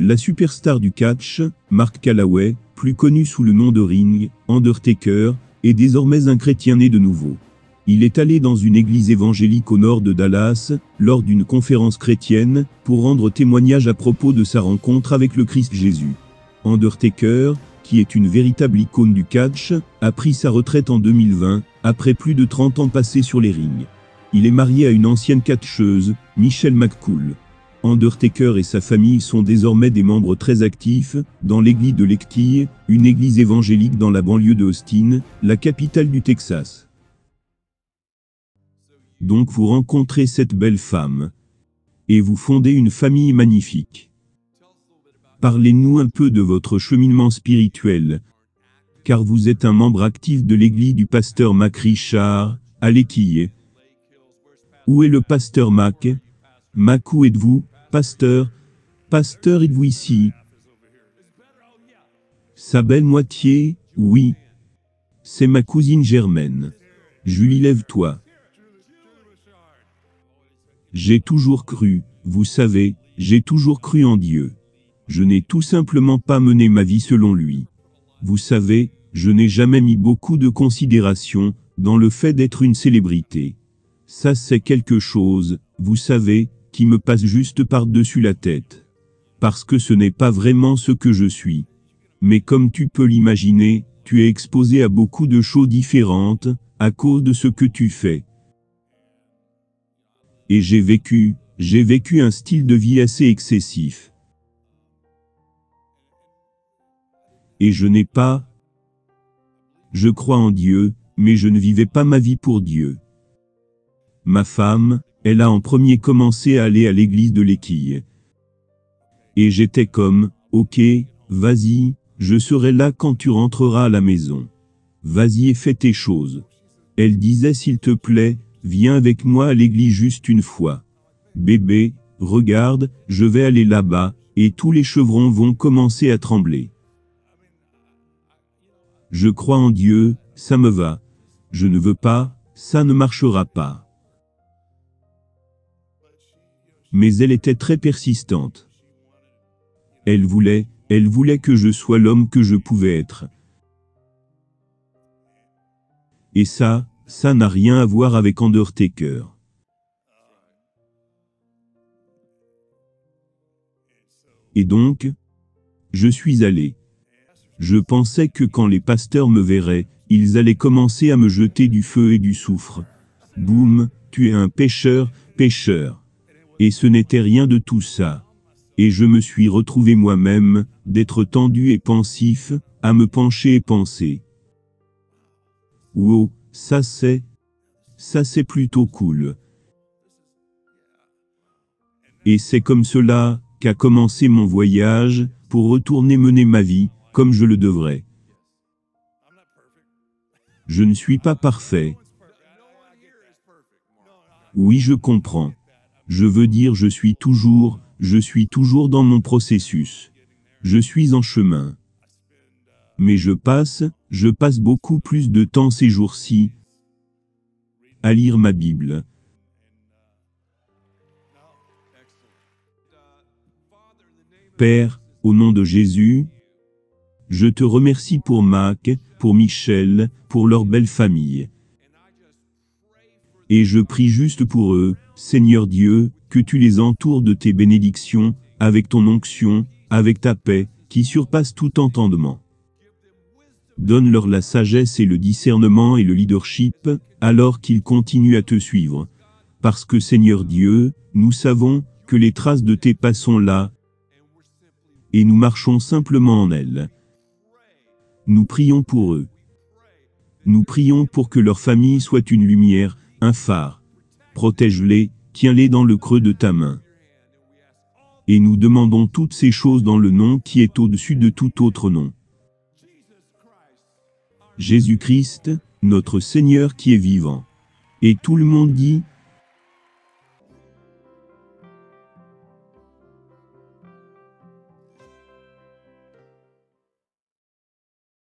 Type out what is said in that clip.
La superstar du catch, Mark Calloway, plus connu sous le nom de Ring, Undertaker, est désormais un chrétien né de nouveau. Il est allé dans une église évangélique au nord de Dallas, lors d'une conférence chrétienne, pour rendre témoignage à propos de sa rencontre avec le Christ Jésus. Undertaker, qui est une véritable icône du catch, a pris sa retraite en 2020, après plus de 30 ans passés sur les rings. Il est marié à une ancienne catcheuse, Michelle McCool. Undertaker et sa famille sont désormais des membres très actifs dans l'église de Lekki, une église évangélique dans la banlieue de Austin, la capitale du Texas. Donc vous rencontrez cette belle femme. Et vous fondez une famille magnifique. Parlez-nous un peu de votre cheminement spirituel. Car vous êtes un membre actif de l'église du pasteur Mac Richard, à Lekki. Où est le pasteur Mac? Mac, où êtes-vous, pasteur? Pasteur, êtes-vous ici? Sa belle moitié, oui. C'est ma cousine Germaine. Julie, lève-toi. J'ai toujours cru, vous savez, j'ai toujours cru en Dieu. Je n'ai tout simplement pas mené ma vie selon lui. Vous savez, je n'ai jamais mis beaucoup de considération dans le fait d'être une célébrité. Ça c'est quelque chose, vous savez, qui me passe juste par-dessus la tête. Parce que ce n'est pas vraiment ce que je suis. Mais comme tu peux l'imaginer, tu es exposé à beaucoup de choses différentes, à cause de ce que tu fais. Et j'ai vécu un style de vie assez excessif. Et je crois en Dieu, mais je ne vivais pas ma vie pour Dieu. Ma femme, elle a en premier commencé à aller à l'église de Lekki. Et j'étais comme, ok, vas-y, je serai là quand tu rentreras à la maison. Vas-y et fais tes choses. Elle disait s'il te plaît, viens avec moi à l'église juste une fois. Bébé, regarde, je vais aller là-bas, et tous les chevrons vont commencer à trembler. Je crois en Dieu, ça me va. Je ne veux pas, ça ne marchera pas. Mais elle était très persistante. Elle voulait que je sois l'homme que je pouvais être. Et ça n'a rien à voir avec Undertaker. Et donc, je suis allé. Je pensais que quand les pasteurs me verraient, ils allaient commencer à me jeter du feu et du soufre. Boum, tu es un pécheur. Et ce n'était rien de tout ça. Et je me suis retrouvé moi-même, d'être tendu et pensif, à me pencher et penser. Wow, ça c'est plutôt cool. Et c'est comme cela qu'a commencé mon voyage, pour retourner mener ma vie, comme je le devrais. Je ne suis pas parfait. Oui, je comprends. Je veux dire, je suis toujours dans mon processus. Je suis en chemin. Mais je passe beaucoup plus de temps ces jours-ci à lire ma Bible. Père, au nom de Jésus, je te remercie pour Mac, pour Michelle, pour leur belle famille. Et je prie juste pour eux, Seigneur Dieu, que tu les entoures de tes bénédictions, avec ton onction, avec ta paix, qui surpasse tout entendement. Donne-leur la sagesse et le discernement et le leadership, alors qu'ils continuent à te suivre. Parce que Seigneur Dieu, nous savons que les traces de tes pas sont là, et nous marchons simplement en elles. Nous prions pour eux. Nous prions pour que leur famille soit une lumière, un phare. Protège-les, tiens-les dans le creux de ta main. Et nous demandons toutes ces choses dans le nom qui est au-dessus de tout autre nom. Jésus-Christ, notre Seigneur qui est vivant. Et tout le monde dit,